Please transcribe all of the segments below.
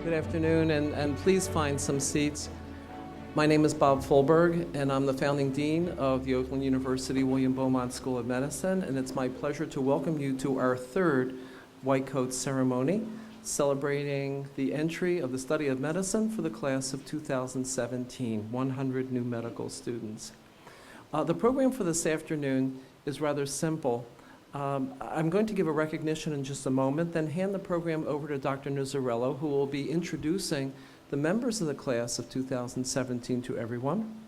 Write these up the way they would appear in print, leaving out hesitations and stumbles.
Good afternoon, and please find some seats. My name is Bob Fulberg, and I'm the founding dean of the Oakland University William Beaumont School of Medicine, and it's my pleasure to welcome you to our third White Coat ceremony, celebrating the entry of the study of medicine for the class of 2017, 100 new medical students. The program for this afternoon is rather simple. I'm going to give a recognition in just a moment, then hand the program over to Dr. Nuzzarello, who will be introducing the members of the class of 2017 to everyone.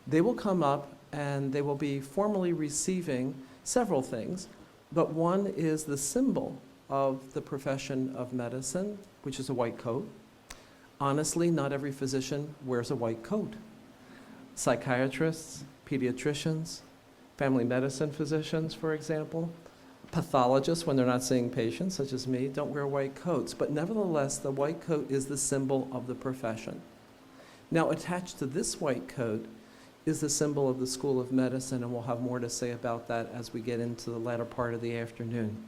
They will come up and they will be formally receiving several things, but one is the symbol of the profession of medicine, which is a white coat. Honestly, not every physician wears a white coat. Psychiatrists, pediatricians, family medicine physicians, for example, pathologists, when they're not seeing patients, such as me, don't wear white coats. But nevertheless, the white coat is the symbol of the profession. Now, attached to this white coat is the symbol of the School of Medicine, and we'll have more to say about that as we get into the latter part of the afternoon.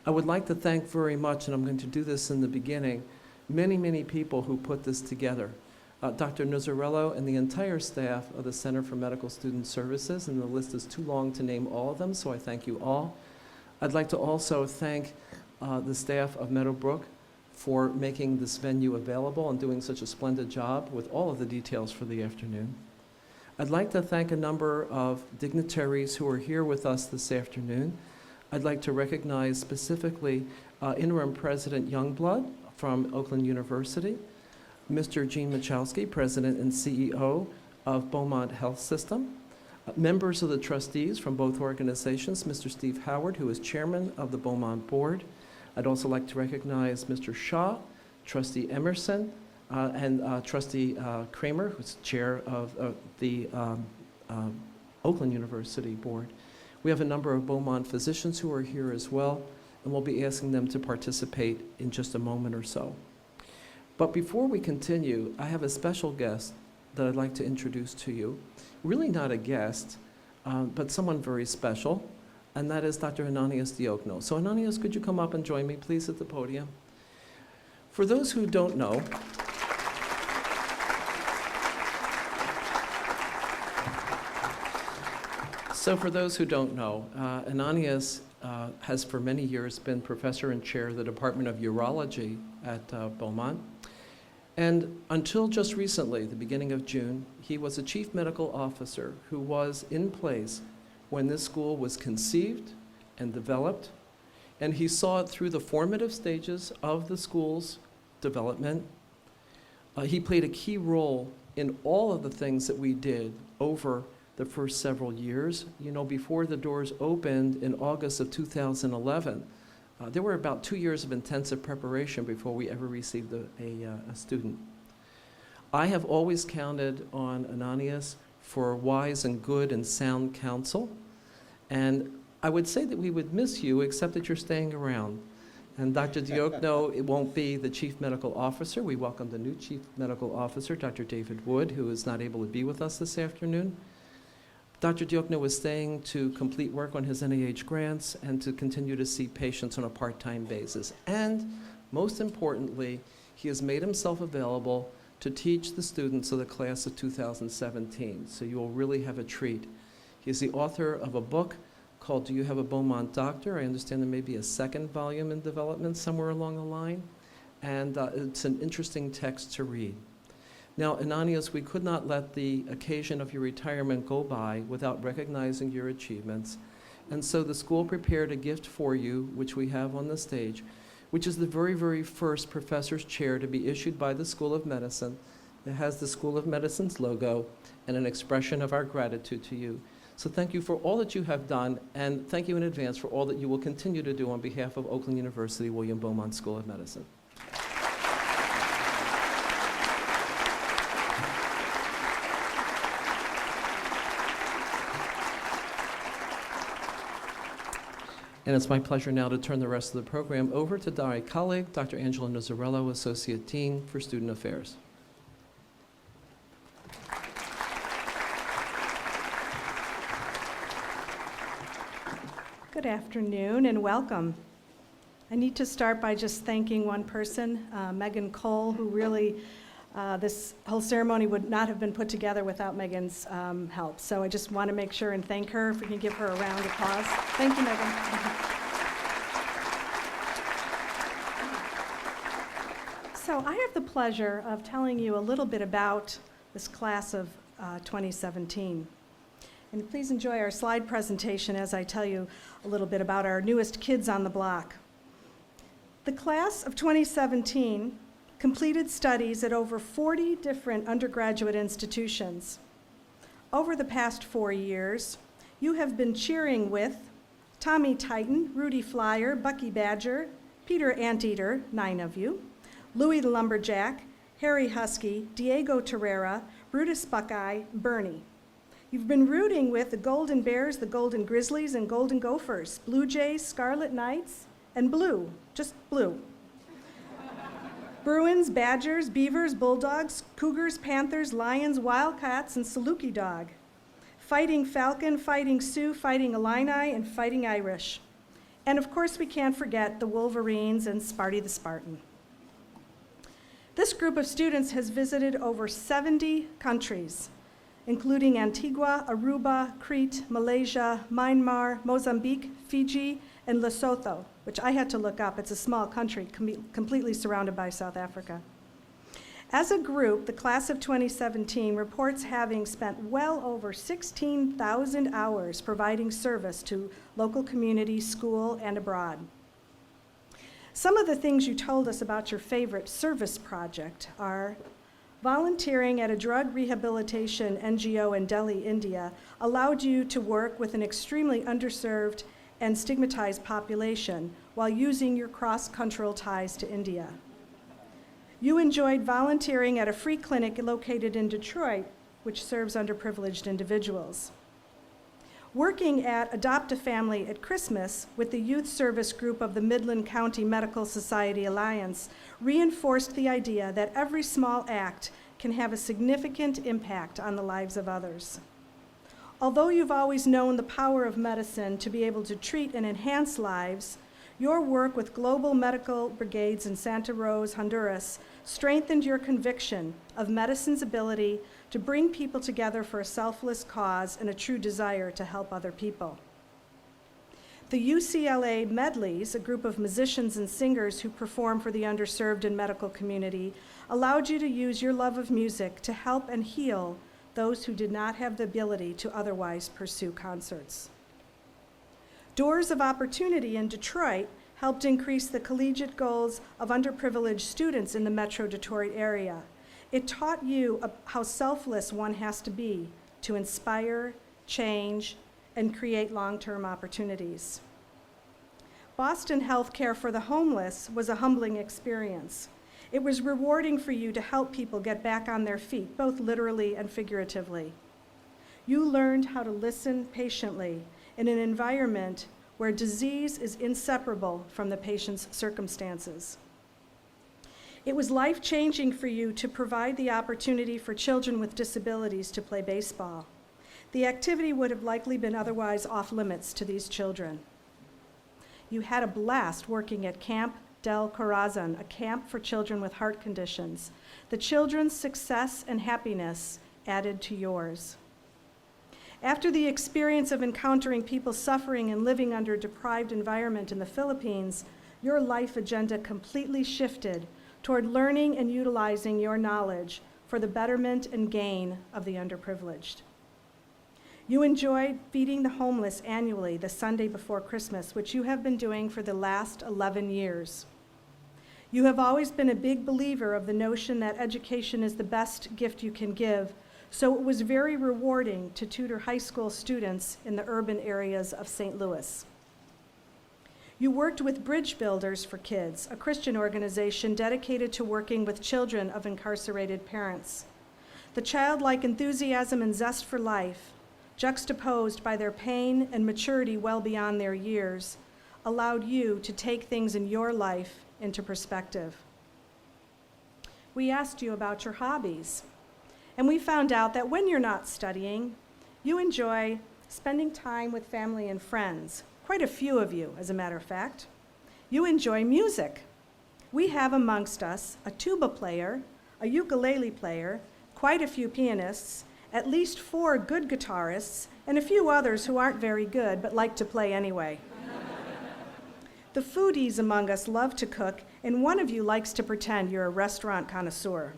I would like to thank very much, and I'm going to do this in the beginning, many people who put this together. Dr. Nuzzarello and the entire staff of the Center for Medical Student Services, and the list is too long to name all of them, so I thank you all. I'd like to also thank the staff of Meadowbrook for making this venue available and doing such a splendid job with all of the details for the afternoon. I'd like to thank a number of dignitaries who are here with us this afternoon. I'd like to recognize specifically Interim President Youngblood from Oakland University, Mr. Gene Machowski, President and CEO of Beaumont Health System, members of the trustees from both organizations, Mr. Steve Howard, who is chairman of the Beaumont Board. I'd also like to recognize Mr. Shaw, Trustee Emerson, and Trustee Kramer, who's chair of the Oakland University Board. We have a number of Beaumont physicians who are here as well, and we'll be asking them to participate in just a moment or so. But before we continue, I have a special guest that I'd like to introduce to you. Really not a guest, but someone very special, and that is Dr. Ananias Diokno. So Ananias, could you come up and join me, please, at the podium? For those who don't know, Ananias has for many years been professor and chair of the Department of Urology at Beaumont. And until just recently, the beginning of June, he was a chief medical officer who was in place when this school was conceived and developed, and he saw it through the formative stages of the school's development. He played a key role in all of the things that we did over the first several years. You know, before the doors opened in August of 2011, there were about 2 years of intensive preparation before we ever received a student. I have always counted on Ananias for wise and good and sound counsel, and I would say that we would miss you, except that you're staying around. And Dr. Diokno, it won't be the chief medical officer. We welcomed a new chief medical officer, Dr. David Wood, who is not able to be with us this afternoon. Dr. Diokno was staying to complete work on his NIH grants and to continue to see patients on a part-time basis. And most importantly, he has made himself available to teach the students of the class of 2017. So you will really have a treat. He is the author of a book called Do You Have a Beaumont Doctor? I understand there may be a second volume in development somewhere along the line. And it's an interesting text to read. Now, Ananias, we could not let the occasion of your retirement go by without recognizing your achievements. And so the school prepared a gift for you, which we have on the stage, which is the very first professor's chair to be issued by the School of Medicine. It has the School of Medicine's logo and an expression of our gratitude to you. So thank you for all that you have done, and thank you in advance for all that you will continue to do on behalf of Oakland University William Beaumont School of Medicine. And it's my pleasure now to turn the rest of the program over to my colleague, Dr. Angela Nuzzarello, Associate Dean for Student Affairs. Good afternoon and welcome. I need to start by just thanking one person, Megan Cole, who really, this whole ceremony would not have been put together without Megan's help. So I just want to make sure and thank her. If we can give her a round of applause. Thank you, Megan. So I have the pleasure of telling you a little bit about this class of 2017. And please enjoy our slide presentation as I tell you a little bit about our newest kids on the block. The class of 2017 completed studies at over 40 different undergraduate institutions. Over the past 4 years, you have been cheering with Tommy Titan, Rudy Flyer, Bucky Badger, Peter Anteater, 9 of you, Louie the Lumberjack, Harry Husky, Diego Torreira, Brutus Buckeye, Bernie. You've been rooting with the Golden Bears, the Golden Grizzlies, and Golden Gophers, Blue Jays, Scarlet Knights, and Blue, just Blue. Bruins, Badgers, Beavers, Bulldogs, Cougars, Panthers, Lions, Wildcats, and Saluki Dog. Fighting Falcon, Fighting Sioux, Fighting Illini, and Fighting Irish. And of course we can't forget the Wolverines and Sparty the Spartan. This group of students has visited over 70 countries, including Antigua, Aruba, Crete, Malaysia, Myanmar, Mozambique, Fiji, and Lesotho, which I had to look up. It's a small country completely surrounded by South Africa. As a group, the class of 2017 reports having spent well over 16,000 hours providing service to local community, school, and abroad. Some of the things you told us about your favorite service project are volunteering at a drug rehabilitation NGO in Delhi, India, allowed you to work with an extremely underserved and stigmatized population while using your cross-cultural ties to India. You enjoyed volunteering at a free clinic located in Detroit, which serves underprivileged individuals. Working at Adopt a Family at Christmas with the youth service group of the Midland County Medical Society Alliance reinforced the idea that every small act can have a significant impact on the lives of others. Although you've always known the power of medicine to be able to treat and enhance lives, your work with global medical brigades in Santa Rosa, Honduras, strengthened your conviction of medicine's ability to bring people together for a selfless cause and a true desire to help other people. The UCLA Medleys, a group of musicians and singers who perform for the underserved and medical community, allowed you to use your love of music to help and heal those who did not have the ability to otherwise pursue concerts. Doors of Opportunity in Detroit helped increase the collegiate goals of underprivileged students in the Metro Detroit area. It taught you how selfless one has to be to inspire, change, and create long-term opportunities. Boston Healthcare for the Homeless was a humbling experience. It was rewarding for you to help people get back on their feet, both literally and figuratively. You learned how to listen patiently in an environment where disease is inseparable from the patient's circumstances. It was life-changing for you to provide the opportunity for children with disabilities to play baseball. The activity would have likely been otherwise off-limits to these children. You had a blast working at Camp Del Corazon, a camp for children with heart conditions. The children's success and happiness added to yours. After the experience of encountering people suffering and living under a deprived environment in the Philippines, your life agenda completely shifted toward learning and utilizing your knowledge for the betterment and gain of the underprivileged. You enjoyed feeding the homeless annually the Sunday before Christmas, which you have been doing for the last 11 years. You have always been a big believer of the notion that education is the best gift you can give, so it was very rewarding to tutor high school students in the urban areas of St. Louis. You worked with Bridge Builders for Kids, a Christian organization dedicated to working with children of incarcerated parents. The childlike enthusiasm and zest for life, juxtaposed by their pain and maturity well beyond their years, allowed you to take things in your life into perspective. We asked you about your hobbies, and we found out that when you're not studying, you enjoy spending time with family and friends, quite a few of you, as a matter of fact. You enjoy music. We have amongst us a tuba player, a ukulele player, quite a few pianists, at least 4 good guitarists, and a few others who aren't very good but like to play anyway. The foodies among us love to cook, and one of you likes to pretend you're a restaurant connoisseur.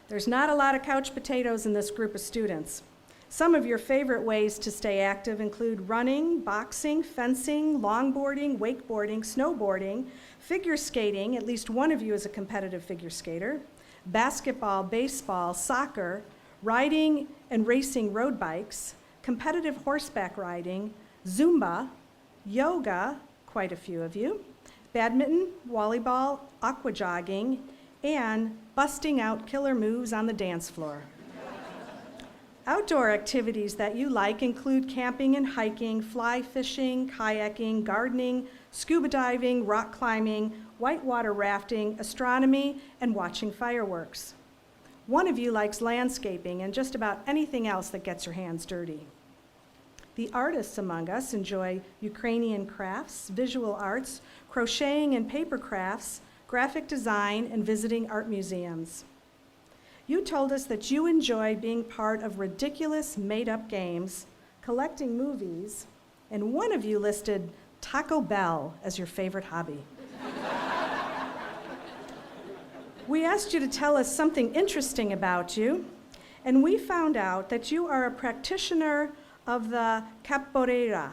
There's not a lot of couch potatoes in this group of students. Some of your favorite ways to stay active include running, boxing, fencing, longboarding, wakeboarding, snowboarding, figure skating, at least one of you is a competitive figure skater, basketball, baseball, soccer, riding and racing road bikes, competitive horseback riding, Zumba, yoga, quite a few of you, badminton, volleyball, aqua jogging, and busting out killer moves on the dance floor. Outdoor activities that you like include camping and hiking, fly fishing, kayaking, gardening, scuba diving, rock climbing, whitewater rafting, astronomy, and watching fireworks. One of you likes landscaping and just about anything else that gets your hands dirty. The artists among us enjoy Ukrainian crafts, visual arts, crocheting and paper crafts, graphic design, and visiting art museums. You told us that you enjoy being part of ridiculous made-up games, collecting movies, and one of you listed Taco Bell as your favorite hobby. We asked you to tell us something interesting about you, and we found out that you are a practitioner of the capoeira.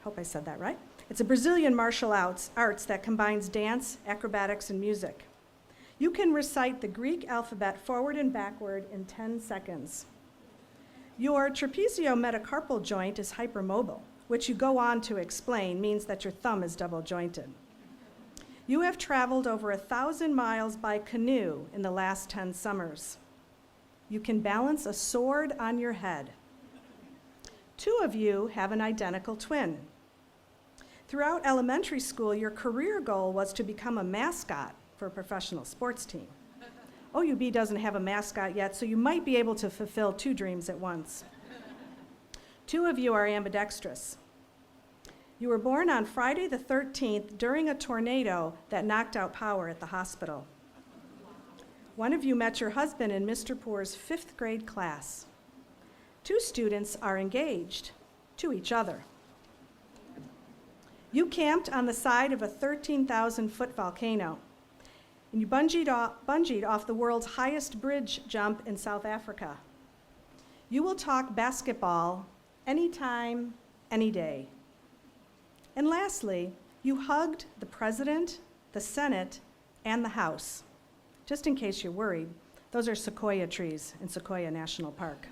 Hope I said that right. It's a Brazilian martial arts that combines dance, acrobatics, and music. You can recite the Greek alphabet forward and backward in 10 seconds. Your trapeziometacarpal joint is hypermobile, which you go on to explain means that your thumb is double jointed. You have traveled over 1,000 miles by canoe in the last 10 summers. You can balance a sword on your head. 2 of you have an identical twin. Throughout elementary school, your career goal was to become a mascot for a professional sports team. OUB doesn't have a mascot yet, so you might be able to fulfill 2 dreams at once. 2 of you are ambidextrous. You were born on Friday the 13th during a tornado that knocked out power at the hospital. 1 of you met your husband in Mr. Poor's 5th grade class. 2 students are engaged to each other. You camped on the side of a 13,000-foot volcano, and you bungeed off the world's highest bridge jump in South Africa. You will talk basketball anytime, any day. And lastly, you hugged the President, the Senate, and the House. Just in case you're worried, those are sequoia trees in Sequoia National Park.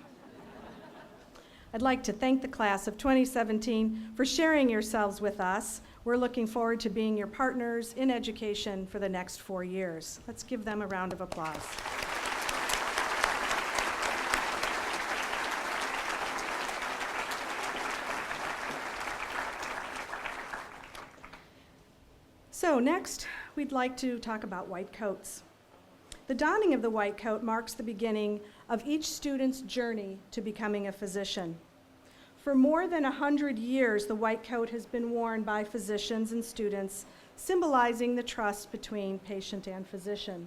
I'd like to thank the class of 2017 for sharing yourselves with us. We're looking forward to being your partners in education for the next 4 years. Let's give them a round of applause. So next, we'd like to talk about white coats. The donning of the white coat marks the beginning of each student's journey to becoming a physician. For more than 100 years, the white coat has been worn by physicians and students, symbolizing the trust between patient and physician.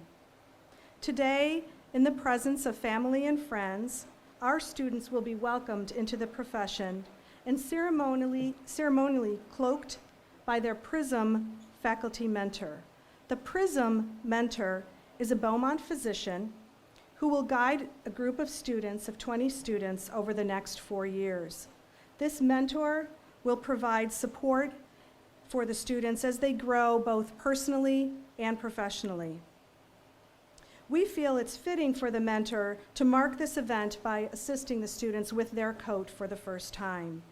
Today, in the presence of family and friends, our students will be welcomed into the profession and ceremonially cloaked by their PRISM faculty mentor. The PRISM mentor is a Beaumont physician who will guide a group of 20 students over the next 4 years. This mentor will provide support for the students as they grow both personally and professionally. We feel it's fitting for the mentor to mark this event by assisting the students with their coat for the first time.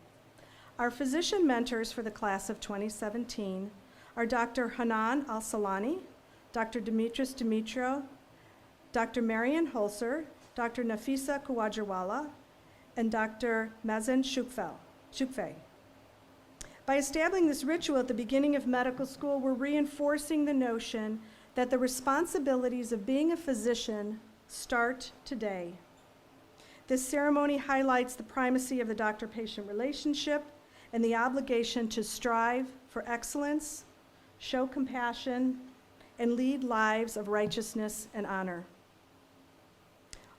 Our physician mentors for the class of 2017 are Dr. Hanan Al-Salani, Dr. Dimitris Dimitro, Dr. Marian Holzer, Dr. Nafisa Kuwajarwala, and Dr. Mazen Shukfe. By establishing this ritual at the beginning of medical school, we're reinforcing the notion that the responsibilities of being a physician start today. This ceremony highlights the primacy of the doctor-patient relationship and the obligation to strive for excellence show compassion, and lead lives of righteousness and honor.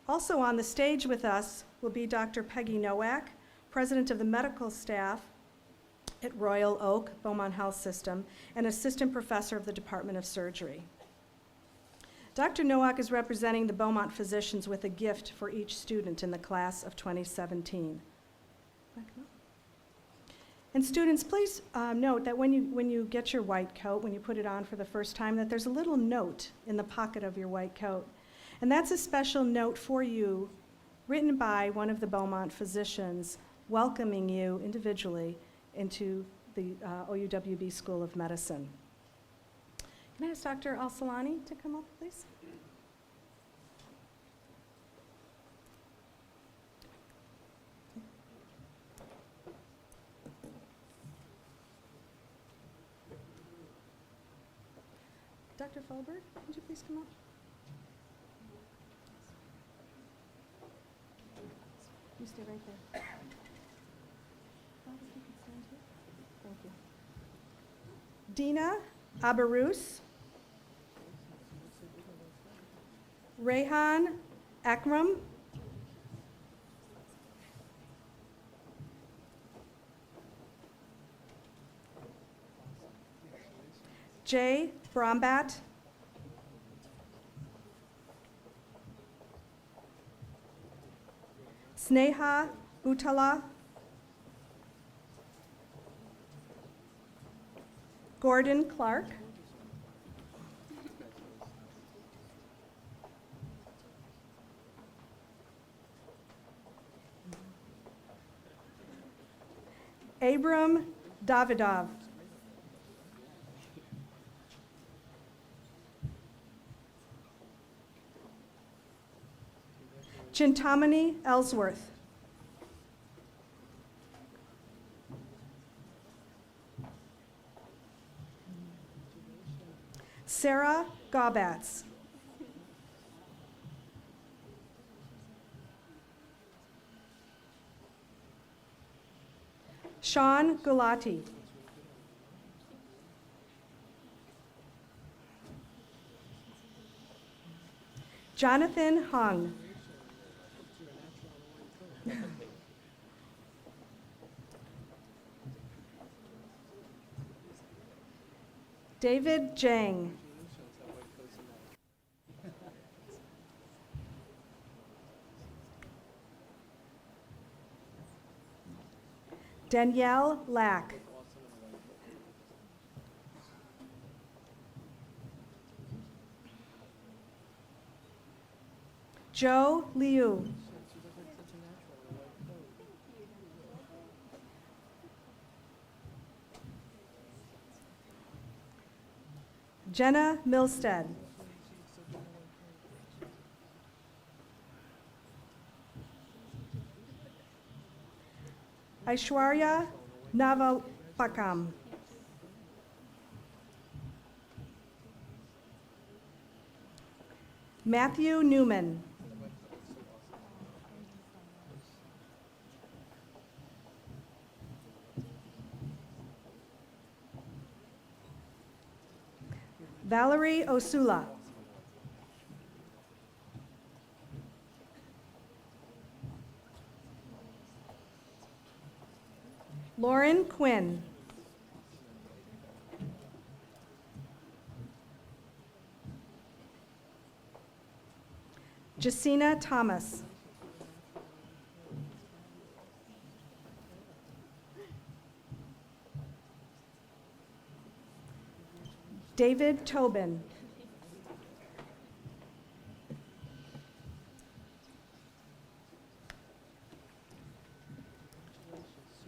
Also on the stage with us will be Dr. Peggy Nowak, President of the Medical Staff at Royal Oak Beaumont Health System and Assistant Professor of the Department of Surgery. Dr. Nowak is representing the Beaumont physicians with a gift for each student in the class of 2017. And students, please note that when you get your white coat, when you put it on for the first time, that there's a little note in the pocket of your white coat. And that's a special note for you, written by one of the Beaumont physicians, welcoming you individually into the OUWB School of Medicine. Can I ask Dr. Al-Salani to come up, please? Dr. Fulberg, would you please come up? You stay right there. Thank you. Dina Abarus, Rehan Akram, Jay Brombat, Sneha Butala, Gordon Clark, Abram Davidov, Chintamani Ellsworth, Sarah Gaubatz, Sean Gulati, Jonathan Hung, David Jang, Danielle Lack, Joe Liu, Jenna Milstead, Aishwarya Navalpakam, Matthew Newman, Valerie Osula, Lauren Quinn, Jacina Thomas, David Tobin,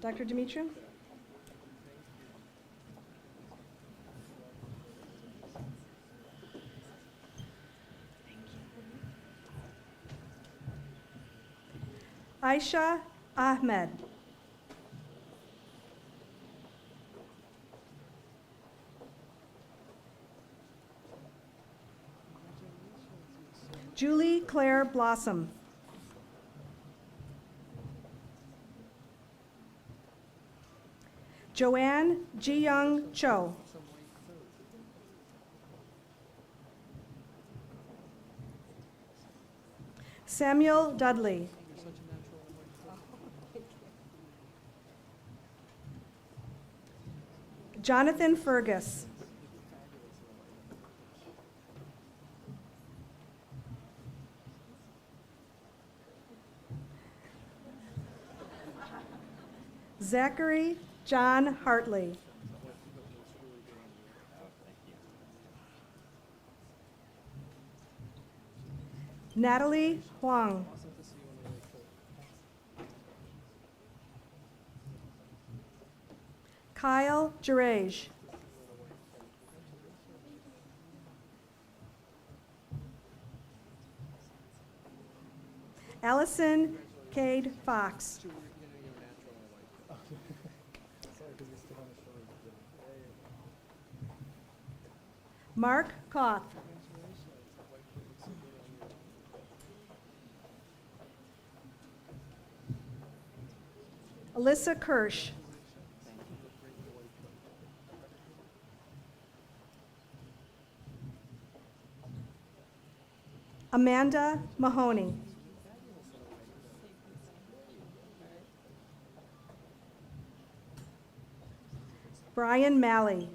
Dr. Dimitri? Aisha Ahmed, Julie Claire Blossom, Joanne Ji-Young Cho, Samuel Dudley. Jonathan Fergus. Zachary John Hartley. Natalie Huang. Kyle Gerej. Allison Cade Fox. Mark Koth. Alyssa Kirsch. Amanda Mahoney. Brian Malley.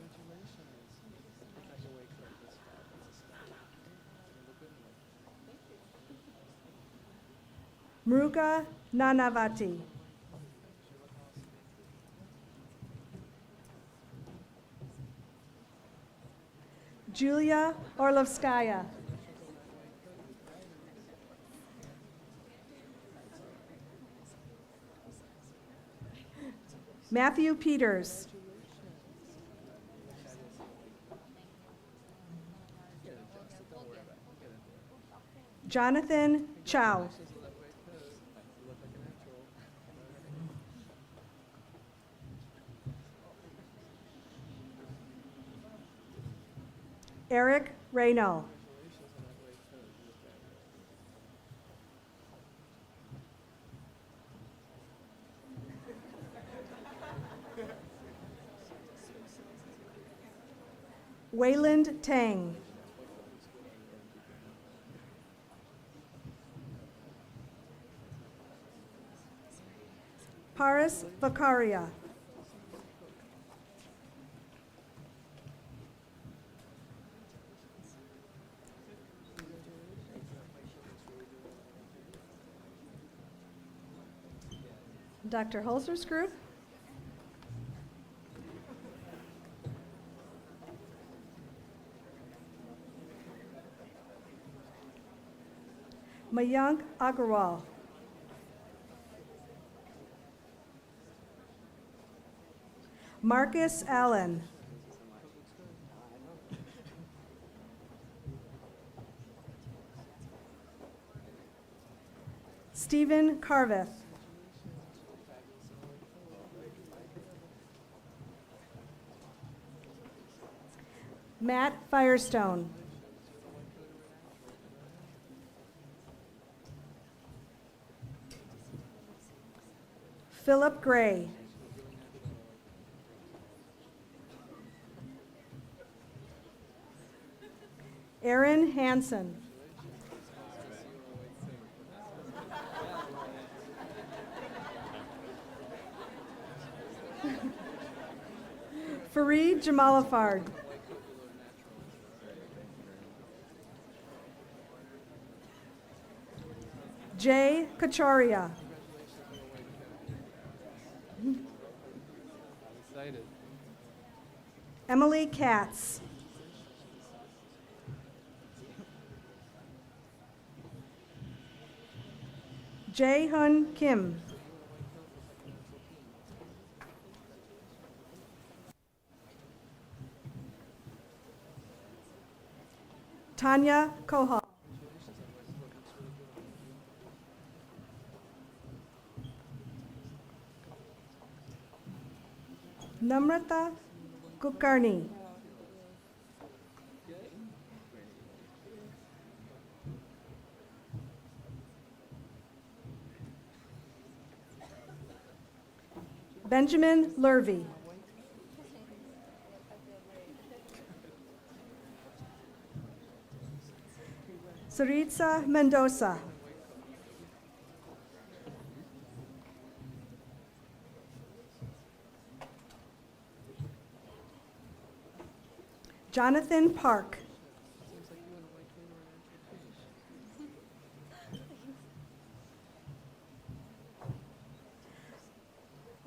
Mruga Nanavati. Julia Orlovskaya. Matthew Peters. Jonathan Chow. Eric Reyno. Wayland Tang. Paris Vakaria. Dr. Holzer's group. Mayank Agarwal. Marcus Allen. Stephen Carveth. Matt Firestone. Philip Gray. Aaron Hansen. Fareed Jamalafard. Jay Kacharia. Emily Katz. Jae Hun Kim. Tanya Kohal. Namrata Kulkarni. Benjamin Lurvy. Saritza Mendoza. Jonathan Park.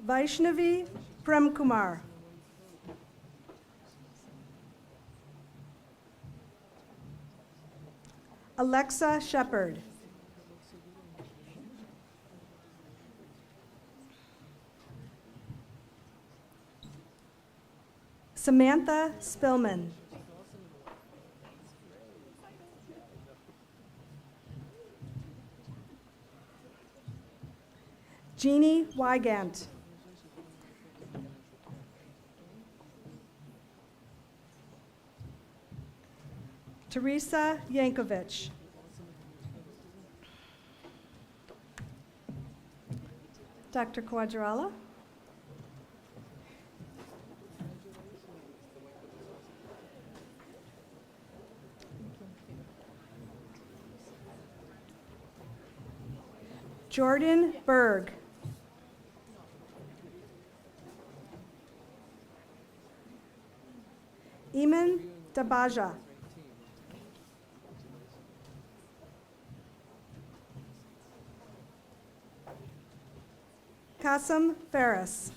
Vaishnavi Premkumar. Alexa Shepard. Samantha Spillman. Jeannie Wygant. Teresa Yankovic. Dr. Quadrala. Jordan Berg. Eamon Dabaja. Qasim Ferris.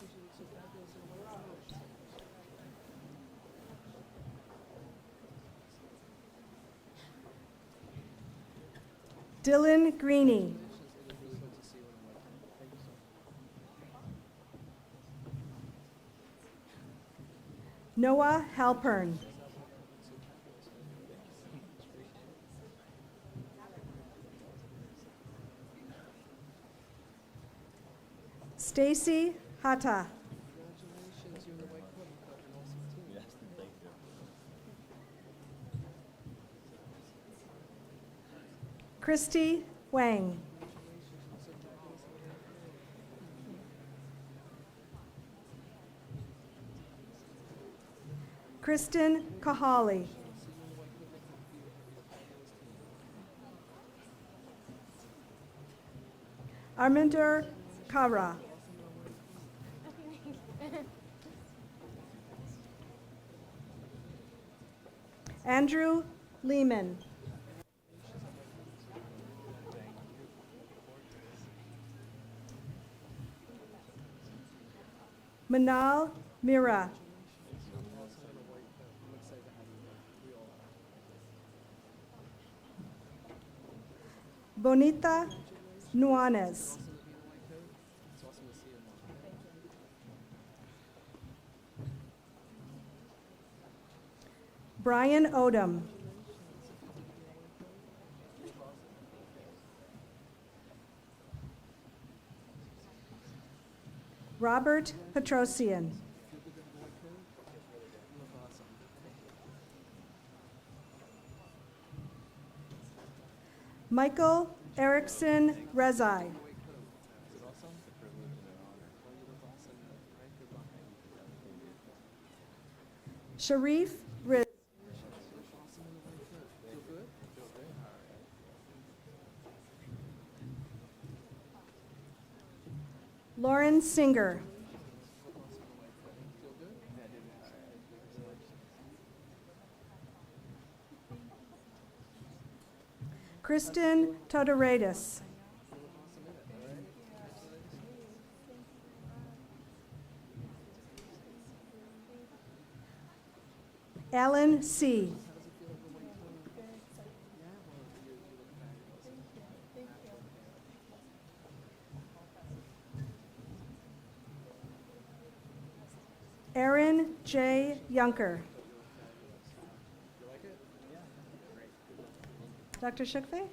Dylan Greeny. Noah Halpern. Stacy Hata. Christy Wang. Kristen Kahali. Arminder Kara. Andrew Lehman. Manal Mira. Bonita Nuanez. Brian Odom. Robert Petrosian. Michael Erickson Rezai. Sharif Riz. Lauren Singer. Kristen Todoradis. Alan C. Aaron J. Yunker. Dr. Shukfe?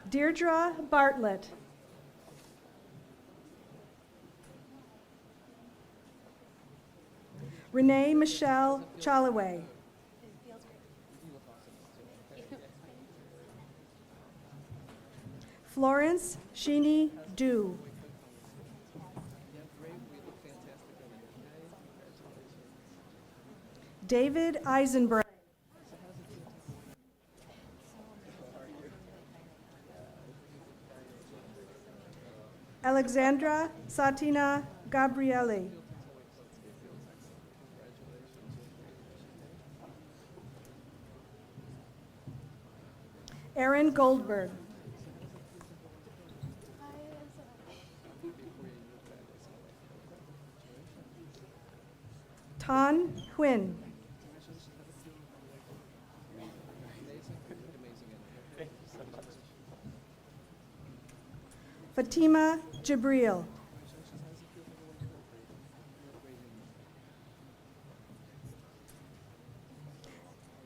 Deirdre Bartlett. Renee Michelle Chalaway. Florence Sheeny Dew. David Eisenberg. Alexandra Satina Gabrielli. Aaron Goldberg. Tan Huynh. Fatima Jibril.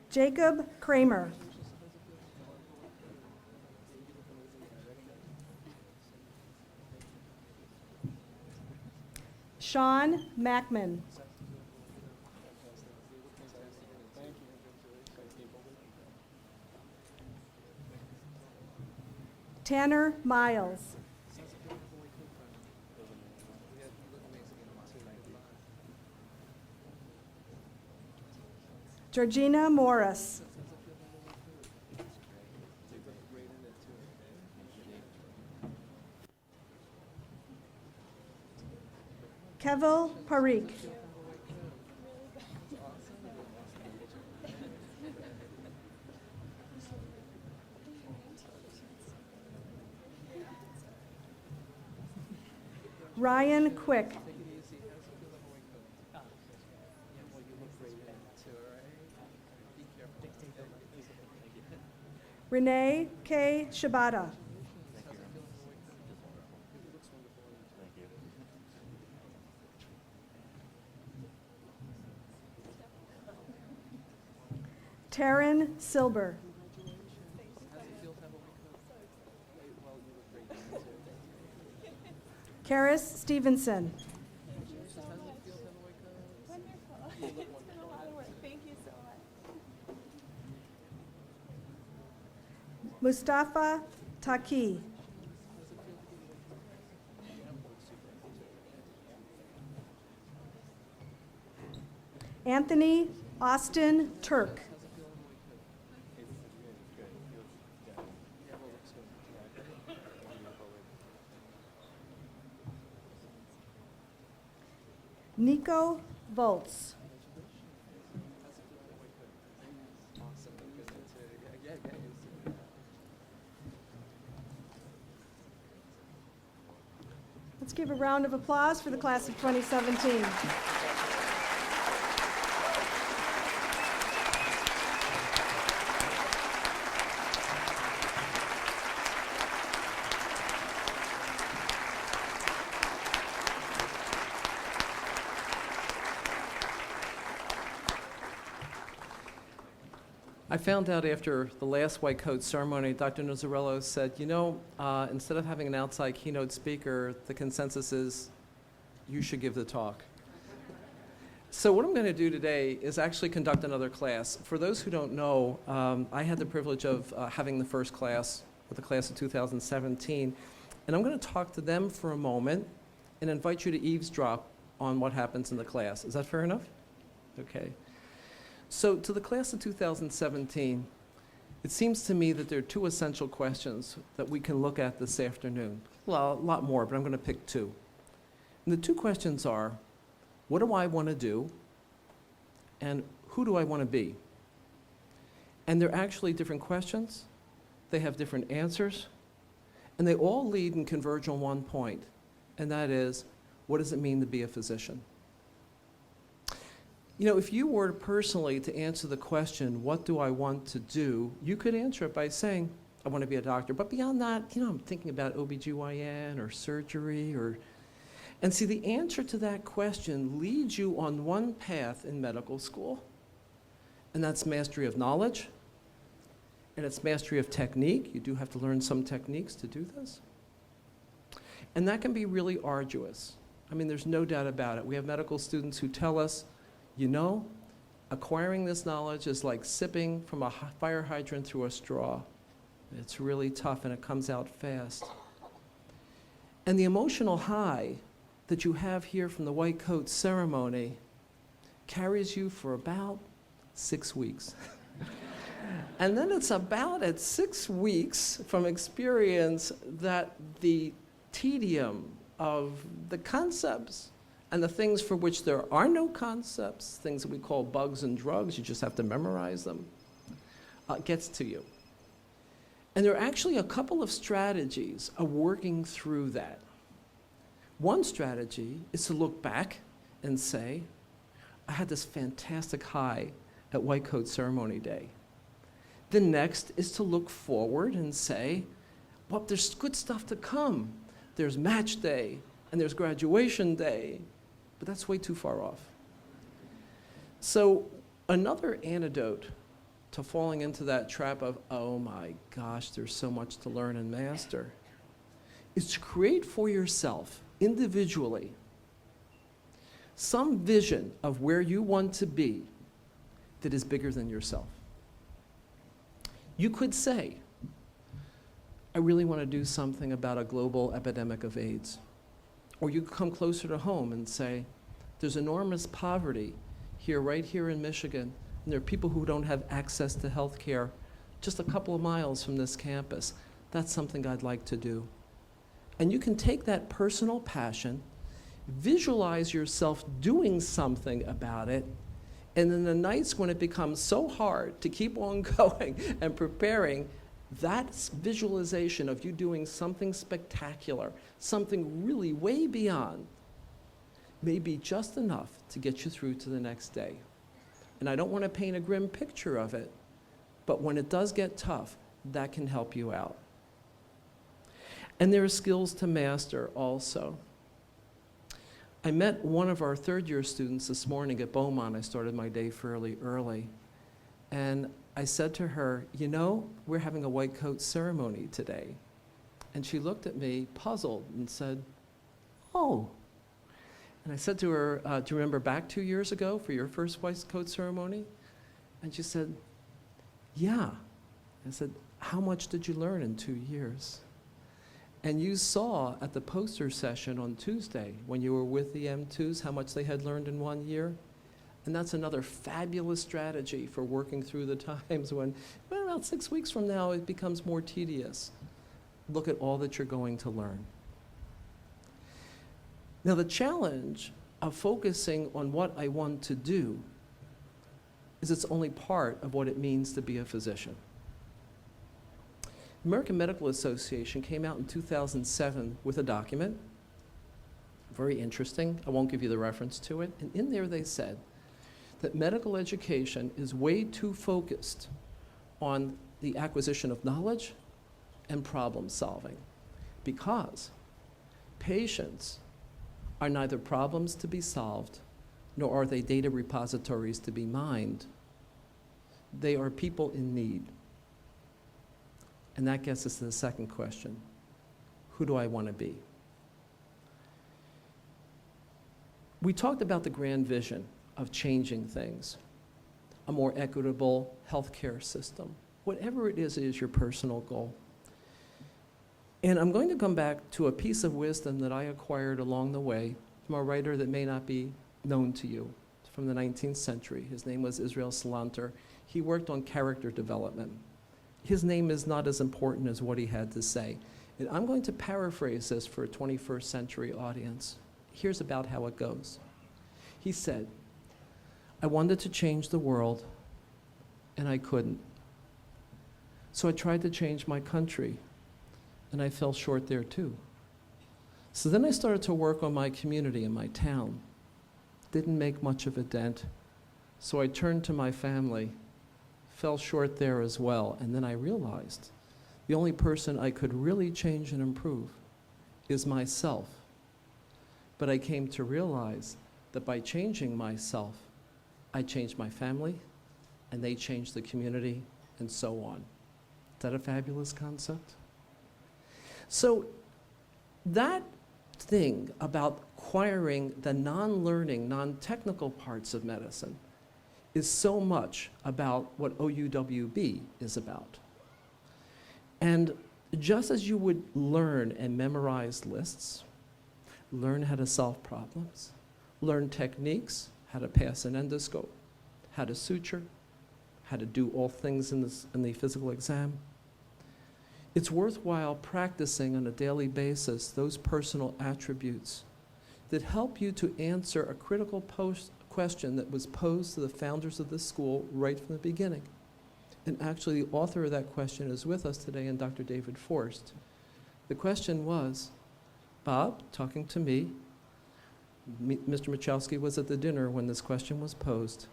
Jacob Kramer. Sean Mackman. Tanner Miles. Georgina Morris. Kevil Parikh. Ryan Quick. Renee K. Shibata. Taryn Silber. Karis Stevenson. Wonderful. It's been a lot of work. Thank you so much. Mustafa Taki. Anthony Austin Turk. Nico Volz. Let's give a round of applause for the class of 2017. I found out after the last white coat ceremony, Dr. Nozzarello said, instead of having an outside keynote speaker, the consensus is you should give the talk. So what I'm going to do today is actually conduct another class. For those who don't know, I had the privilege of having the first class with the class of 2017, and I'm going to talk to them for a moment and invite you to eavesdrop on what happens in the class. Is that fair enough? Okay. So to the class of 2017, it seems to me that there are two essential questions that we can look at this afternoon. Well, a lot more, but I'm going to pick two. And the two questions are, what do I want to do? And who do I want to be? And they're actually different questions. They have different answers. And they all lead and converge on one point, and that is, what does it mean to be a physician? If you were personally to answer the question, what do I want to do, you could answer it by saying, I want to be a doctor. But beyond that, I'm thinking about OBGYN or surgery and see, the answer to that question leads you on one path in medical school, and that's mastery of knowledge, and it's mastery of technique. You do have to learn some techniques to do this. And that can be really arduous. There's no doubt about it. We have medical students who tell us, acquiring this knowledge is like sipping from a fire hydrant through a straw. It's really tough and it comes out fast. And the emotional high that you have here from the white coat ceremony carries you for about 6 weeks. And then it's about at 6 weeks from experience that the tedium of the concepts and the things for which there are no concepts, things that we call bugs and drugs, you just have to memorize them, gets to you. And there are actually a couple of strategies of working through that. One strategy is to look back and say, I had this fantastic high at White Coat Ceremony Day. The next is to look forward and say, well, there's good stuff to come. There's match day and there's graduation day, but that's way too far off. So another antidote to falling into that trap of, oh my gosh, there's so much to learn and master, is to create for yourself individually some vision of where you want to be that is bigger than yourself. You could say, I really want to do something about a global epidemic of AIDS. Or you could come closer to home and say, there's enormous poverty here, right here in Michigan, and there are people who don't have access to health care just a couple of miles from this campus. That's something I'd like to do. And you can take that personal passion, visualize yourself doing something about it, and in the nights when it becomes so hard to keep on going and preparing, that visualization of you doing something spectacular, something really way beyond, may be just enough to get you through to the next day. And I don't want to paint a grim picture of it, but when it does get tough, that can help you out. And there are skills to master also. I met one of our third-year students this morning at Beaumont. I started my day fairly early. And I said to her, you know, we're having a white coat ceremony today. And she looked at me puzzled and said, oh. And I said to her, do you remember back 2 years ago for your first white coat ceremony? And she said, yeah. I said, how much did you learn in 2 years? And you saw at the poster session on Tuesday, when you were with the M2s, how much they had learned in 1 year. And that's another fabulous strategy for working through the times when, well, about 6 weeks from now, it becomes more tedious. Look at all that you're going to learn. Now, the challenge of focusing on what I want to do is it's only part of what it means to be a physician. The American Medical Association came out in 2007 with a document, very interesting. I won't give you the reference to it. And in there they said that medical education is way too focused on the acquisition of knowledge and problem solving, because patients are neither problems to be solved, nor are they data repositories to be mined. They are people in need. And that gets us to the second question. Who do I want to be? We talked about the grand vision of changing things, a more equitable healthcare system. Whatever it is your personal goal. And I'm going to come back to a piece of wisdom that I acquired along the way from a writer that may not be known to you, from the 19th century. His name was Israel Salanter. He worked on character development. His name is not as important as what he had to say. And I'm going to paraphrase this for a 21st century audience. Here's about how it goes. He said, I wanted to change the world, and I couldn't. So I tried to change my country, and I fell short there too. So then I started to work on my community and my town. Didn't make much of a dent. So I turned to my family, fell short there as well, and then I realized the only person I could really change and improve is myself. But I came to realize that by changing myself, I changed my family, and they changed the community, and so on. Is that a fabulous concept? So that thing about acquiring the non-learning, non-technical parts of medicine is so much about what OUWB is about. And just as you would learn and memorize lists, learn how to solve problems, learn techniques, how to pass an endoscope, how to suture, how to do all things in the physical exam, It's worthwhile practicing on a daily basis those personal attributes that help you to answer a critical question that was posed to the founders of this school right from the beginning. And actually, the author of that question is with us today, and Dr. David Forst. The question was, Bob, talking to me, Mr. Michalski was at the dinner when this question was posed,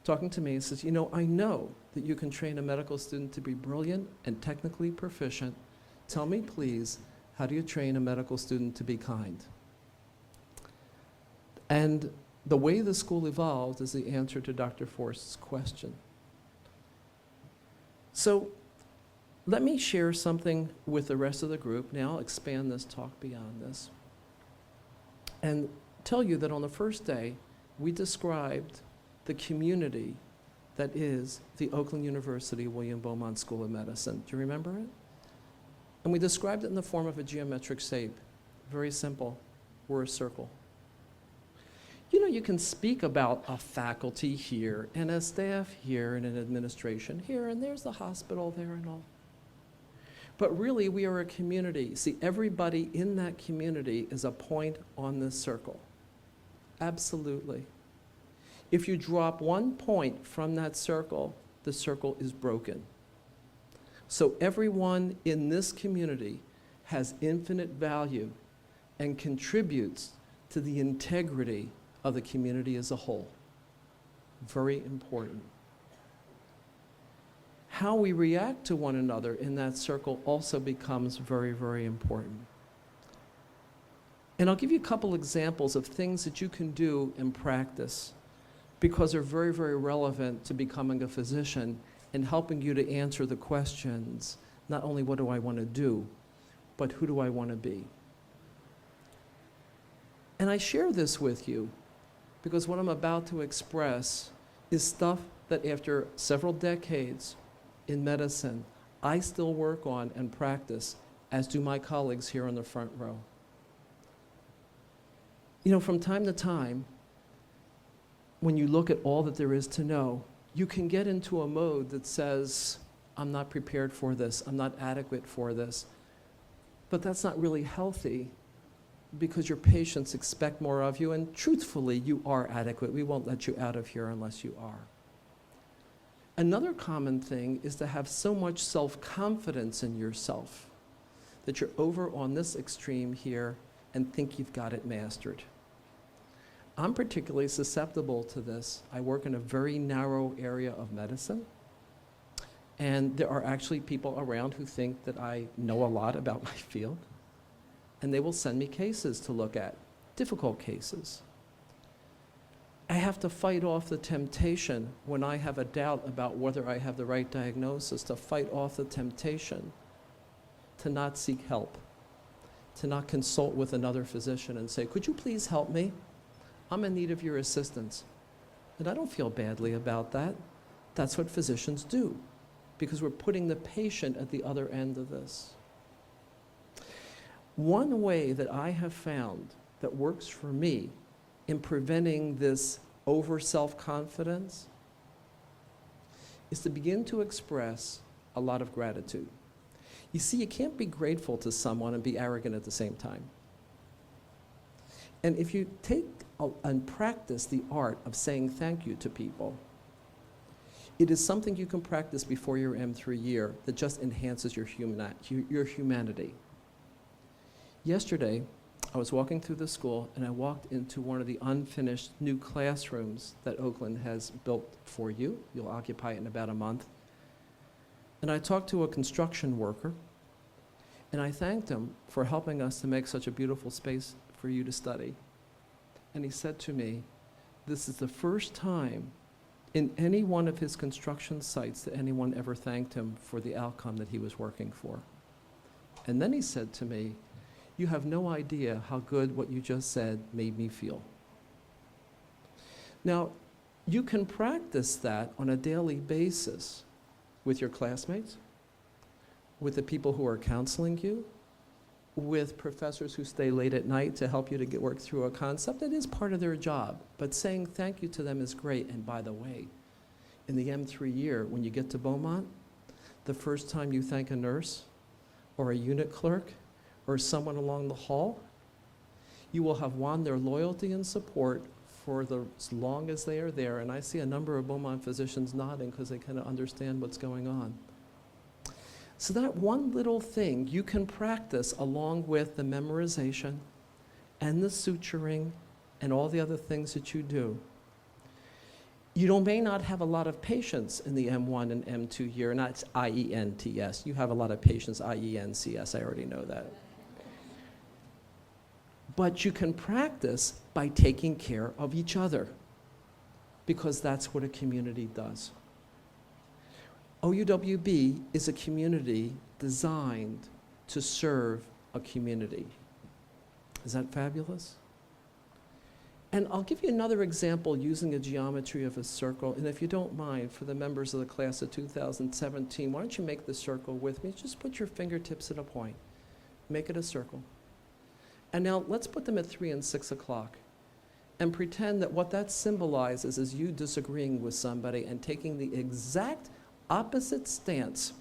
talking to me, he says, I know that you can train a medical student to be brilliant and technically proficient. Tell me, please, how do you train a medical student to be kind? And the way the school evolved is the answer to Dr. Forst's question. So let me share something with the rest of the group. Now I'll expand this talk beyond this and tell you that on the first day, we described the community that is the Oakland University William Beaumont School of Medicine. Do you remember it? And we described it in the form of a geometric shape. Very simple. We're a circle. You can speak about a faculty here and a staff here and an administration here, and there's the hospital there and all. But really, we are a community. See, everybody in that community is a point on this circle. Absolutely. If you drop one point from that circle, the circle is broken. So everyone in this community has infinite value and contributes to the integrity of the community as a whole. Very important. How we react to one another in that circle also becomes very, very important. And I'll give you a couple examples of things that you can do in practice because they're very, very relevant to becoming a physician and helping you to answer the questions, not only what do I want to do, but who do I want to be? And I share this with you because what I'm about to express is stuff that after several decades in medicine, I still work on and practice, as do my colleagues here on the front row. From time to time, when you look at all that there is to know, you can get into a mode that says, I'm not prepared for this, I'm not adequate for this. But that's not really healthy because your patients expect more of you, and truthfully, you are adequate. We won't let you out of here unless you are. Another common thing is to have so much self-confidence in yourself that you're over on this extreme here and think you've got it mastered. I'm particularly susceptible to this. I work in a very narrow area of medicine, and there are actually people around who think that I know a lot about my field, and they will send me cases to look at, difficult cases. I have to fight off the temptation when I have a doubt about whether I have the right diagnosis, to fight off the temptation to not seek help, to not consult with another physician and say, could you please help me? I'm in need of your assistance. And I don't feel badly about that. That's what physicians do, because we're putting the patient at the other end of this. One way that I have found that works for me in preventing this over self-confidence is to begin to express a lot of gratitude. You see, you can't be grateful to someone and be arrogant at the same time. And if you take and practice the art of saying thank you to people, it is something you can practice before your M3 year that just enhances your humanity. Yesterday, I was walking through the school and I walked into one of the unfinished new classrooms that Oakland has built for you. You'll occupy it in about a month. And I talked to a construction worker and I thanked him for helping us to make such a beautiful space for you to study. And he said to me, this is the first time in any one of his construction sites that anyone ever thanked him for the outcome that he was working for. And then he said to me, you have no idea how good what you just said made me feel. Now, you can practice that on a daily basis with your classmates, with the people who are counseling you, with professors who stay late at night to help you to work through a concept. It is part of their job, but saying thank you to them is great. And by the way, in the M3 year, when you get to Beaumont, the first time you thank a nurse, or a unit clerk or someone along the hall, you will have won their loyalty and support for as long as they are there. And I see a number of Beaumont physicians nodding because they kind of understand what's going on. So that one little thing you can practice along with the memorization and the suturing and all the other things that you do. You may not have a lot of patients in the M1 and M2 year, not IENTS. You have a lot of patients, IENCS, I already know that. But you can practice by taking care of each other, because that's what a community does. OUWB is a community designed to serve a community. Is that fabulous? And I'll give you another example using a geometry of a circle. And if you don't mind, for the members of the class of 2017, why don't you make the circle with me? Just put your fingertips at a point. Make it a circle. And now let's put them at 3 and 6 o'clock. And pretend that what that symbolizes is you disagreeing with somebody and taking the exact opposite stance.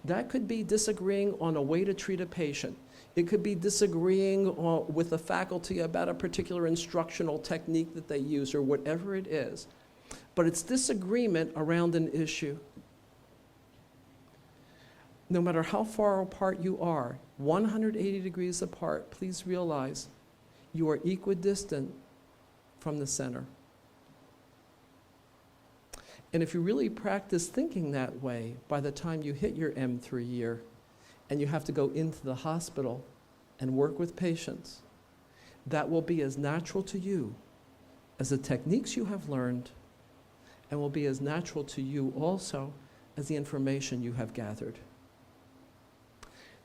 That could be disagreeing on a way to treat a patient. It could be disagreeing with the faculty about a particular instructional technique that they use, or whatever it is. But it's disagreement around an issue. No matter how far apart you are, 180 degrees apart, please realize you are equidistant from the center. And if you really practice thinking that way, by the time you hit your M3 year and you have to go into the hospital and work with patients, that will be as natural to you as the techniques you have learned, and will be as natural to you also as the information you have gathered.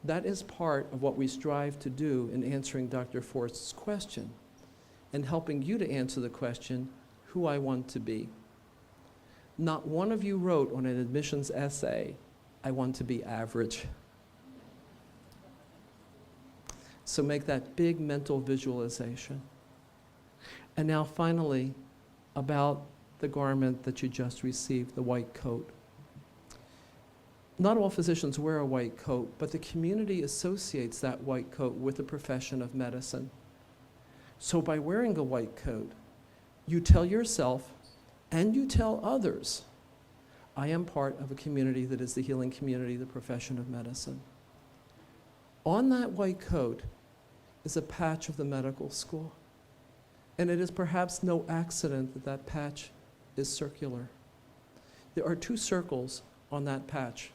That is part of what we strive to do in answering Dr. Forst's question and helping you to answer the question, who I want to be. Not one of you wrote on an admissions essay, I want to be average. So make that big mental visualization. And now finally, about the garment that you just received, the white coat. Not all physicians wear a white coat, but the community associates that white coat with the profession of medicine. So by wearing a white coat, you tell yourself and you tell others, I am part of a community that is the healing community, the profession of medicine. On that white coat is a patch of the medical school. And it is perhaps no accident that that patch is circular. There are 2 circles on that patch.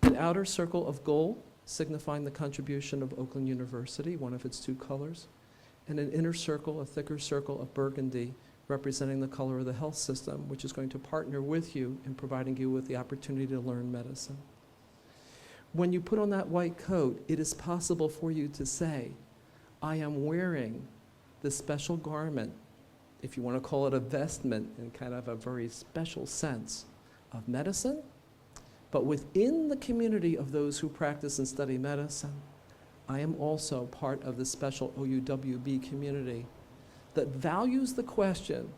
An outer circle of gold, signifying the contribution of Oakland University, one of its 2 colors, and an inner circle, a thicker circle of burgundy, representing the color of the health system, which is going to partner with you in providing you with the opportunity to learn medicine. When you put on that white coat, it is possible for you to say, I am wearing this special garment, if you want to call it a vestment in kind of a very special sense, of medicine, but within the community of those who practice and study medicine, I am also part of the special OUWB community that values the question,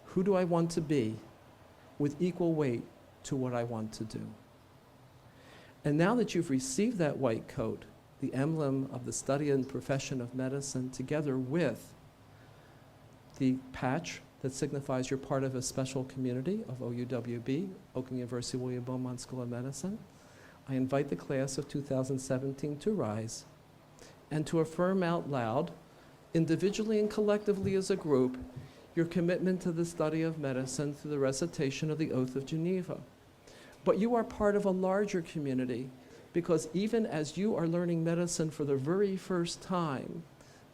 who do I want to be, with equal weight to what I want to do. And now that you've received that white coat, the emblem of the study and profession of medicine, together with the patch that signifies you're part of a special community of OUWB, Oakland University William Beaumont School of Medicine, I invite the class of 2017 to rise and to affirm out loud, individually and collectively as a group, your commitment to the study of medicine through the recitation of the Oath of Geneva. But you are part of a larger community, because even as you are learning medicine for the very first time,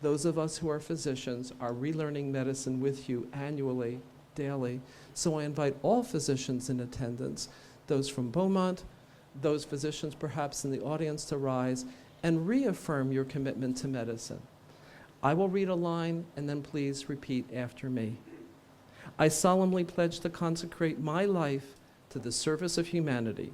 those of us who are physicians are relearning medicine with you annually, daily. So I invite all physicians in attendance, those from Beaumont, those physicians perhaps in the audience, to rise and reaffirm your commitment to medicine. I will read a line, and then please repeat after me. I solemnly pledge to consecrate my life to the service of humanity.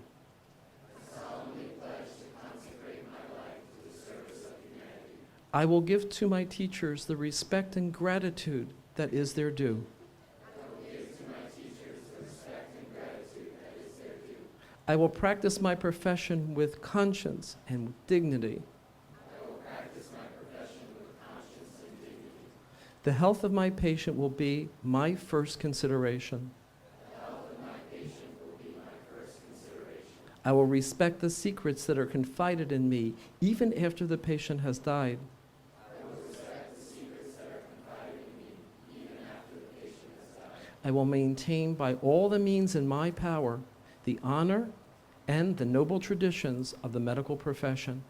I will give to my teachers the respect and gratitude that is their due. I will practice my profession with conscience and with dignity. The health of my patient will be my first consideration. I will respect the secrets that are confided in me, even after the patient has died. I will maintain by all the means in my power the honor and the noble traditions of the medical profession.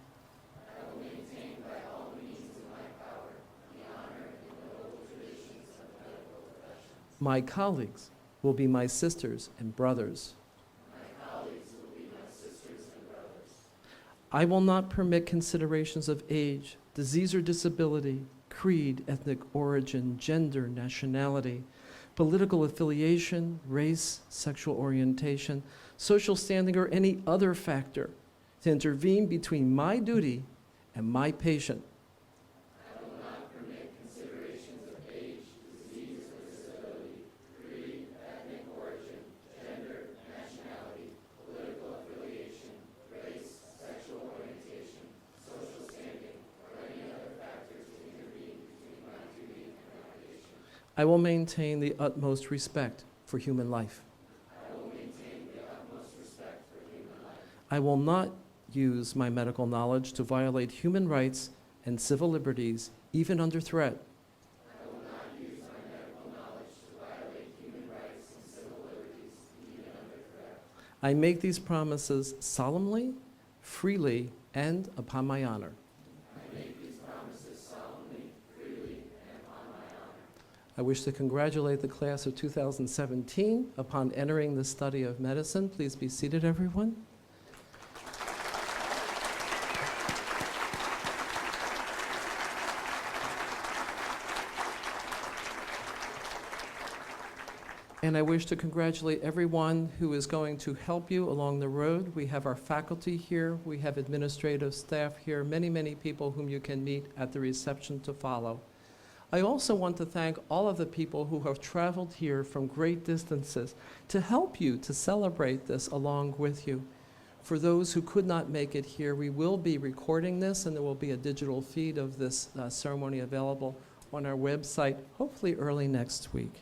My colleagues will be my sisters and brothers. I will not permit considerations of age, disease or disability, creed, ethnic origin, gender, nationality, political affiliation, race, sexual orientation, social standing, or any other factor to intervene between my duty and my patient. I will maintain the utmost respect for human life. I will not use my medical knowledge to violate human rights and civil liberties, even under threat. I make these promises solemnly, freely, and upon my honor. I wish to congratulate the class of 2017 upon entering the study of medicine. Please be seated, everyone. And I wish to congratulate everyone who is going to help you along the road. We have our faculty here, we have administrative staff here, many, many people whom you can meet at the reception to follow. I also want to thank all of the people who have traveled here from great distances to help you to celebrate this along with you. For those who could not make it here, we will be recording this, and there will be a digital feed of this ceremony available on our website, hopefully early next week.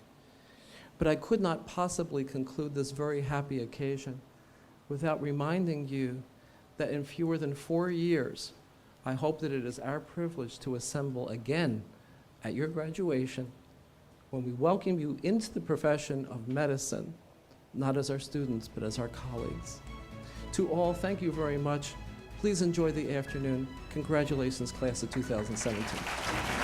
But I could not possibly conclude this very happy occasion without reminding you that in fewer than 4 years, I hope that it is our privilege to assemble again at your graduation when we welcome you into the profession of medicine, not as our students, but as our colleagues. To all, thank you very much. Please enjoy the afternoon. Congratulations, class of 2017.